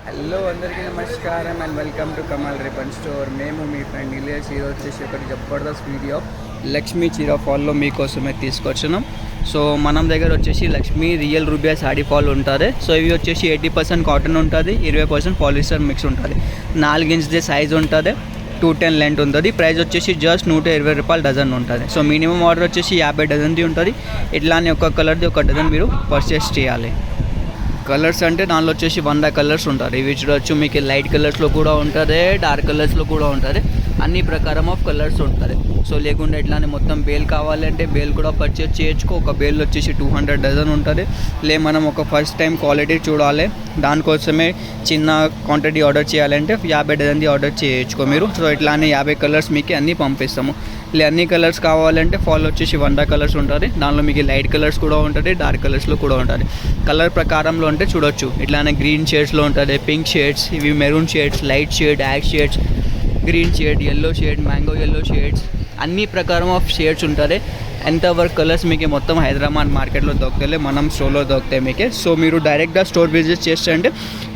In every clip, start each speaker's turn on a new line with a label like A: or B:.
A: Hello అందరికీ నమస్కారం and welcome to Kamal ribbon store. మేము మీ ఫ్రెండ్ ఇలియస్. ఈరోజు వచ్చేసి ఒకటి జబర్దస్త్ వీడియో లక్ష్మీ చీర ఫాల్లో మీకోసమే తీసుకొచ్చినాం. సో మనం దగ్గర వచ్చేసి లక్ష్మీ రియల్ రూబియా శాడీ ఫాల్ ఉంటుంది. సో ఇవి వచ్చేసి 80% కాటన్ ఉంటుంది, 20% పాలిస్టర్ మిక్స్ ఉంటుంది. 4 ఇంచ్ది సైజ్ ఉంటుంది, 210 లెంత్ ఉంటుంది. ప్రైస్ వచ్చేసి జస్ట్ 120 రూపాయలు డజన్ ఉంటుంది. సో మినిమం ఆర్డర్ వచ్చేసి 50 డజన్ది ఉంటుంది. ఇట్లానే ఒక కలర్ది ఒక డజన్ మీరు పర్చేస్ చేయాలి. కలర్స్ అంటే దానిలో వచ్చేసి 100 కలర్స్ ఉంటుంది. ఇవి చూడవచ్చు, మీకు లైట్ కలర్స్లో కూడా ఉంటుంది, డార్క్ కలర్స్లో కూడా ఉంటుంది. అన్ని ప్రకారం ఆఫ్ కలర్స్ ఉంటుంది. సో లేకుండా ఇట్లానే మొత్తం బేల్ కావాలంటే బేల్ కూడా పర్చేస్ చేయొచ్చు. ఒక బేల్ వచ్చేసి 200 డజన్ ఉంటుంది. మనం ఒక ఫస్ట్ టైం క్వాలిటీ చూడాలి, దానికోసమే చిన్న క్వాంటిటీ ఆర్డర్ చేయాలంటే 50 డజన్ది ఆర్డర్ చేయొచ్చుకో మీరు. సో ఇట్లానే 50 కలర్స్ మీకు అన్నీ పంపిస్తాము. అన్ని కలర్స్ కావాలంటే ఫాల్ వచ్చేసి 100 కలర్స్ ఉంటుంది. దానిలో మీకు లైట్ కలర్స్ కూడా ఉంటుంది, డార్క్ కలర్స్లో కూడా ఉంటుంది. కలర్ ప్రకారంలో అంటే చూడొచ్చు, ఇట్లానే గ్రీన్ షేడ్స్లో ఉంటుంది, పింక్ షేడ్స్, ఇవి maroon shades, light shade, ash shades, green shade, yellow shade, mango yellow shades, అన్ని ప్రకారం ఆఫ్ షేడ్స్ ఉంటుంది. ఎంతవరకు కలర్స్ మీకు మొత్తం హైదరాబాద్ మార్కెట్లో దొరుకుతాయి, మనం స్టోర్లో దొరుకుతాయి మీకు. సో మీరు డైరెక్ట్గా స్టోర్ విజిట్ చేస్తే అంటే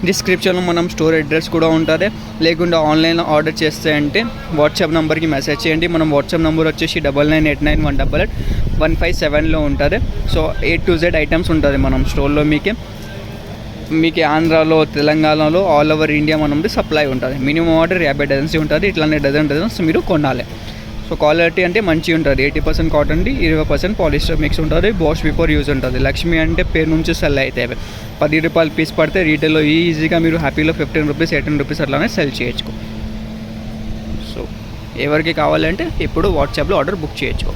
A: డిస్క్రిప్షన్లో మనం స్టోర్ అడ్రస్ కూడా ఉంటుంది. లేకుండా ఆన్లైన్లో ఆర్డర్ చేస్తే అంటే వాట్సాప్ నెంబర్కి మెసేజ్ చేయండి. మనం వాట్సాప్ నెంబర్ వచ్చేసి 9989188157లో ఉంటుంది. So A to Z items ఉంటుంది మనం స్టోర్లో. మీకు ఆంధ్రాలో, తెలంగాణలో, ఆల్ ఓవర్ ఇండియా మనది సప్లై ఉంటుంది. మినిమం ఆర్డర్ 50 డజన్స్ ఉంటుంది. ఇట్లానే డజన్స్ మీరు కొనాలి. సో క్వాలిటీ అంటే మంచిగా ఉంటుంది. 80% కాటన్ది, 20% పాలిస్టర్ మిక్స్ ఉంటుంది. వాష్ బిఫోర్ యూజ్ ఉంటుంది. లక్ష్మి అంటే పేరు నుంచి సెల్ అవుతాయి. 10 రూపాయలు పీస్ పడితే రీటైల్లో ఈజీగా మీరు హ్యాపీలో 15 రూపీస్, 18 రూపీస్ అట్లానే సెల్ చేయొచ్చు. సో ఎవరికి కావాలంటే ఇప్పుడు వాట్సాప్లో ఆర్డర్ బుక్ చేయొచ్చు.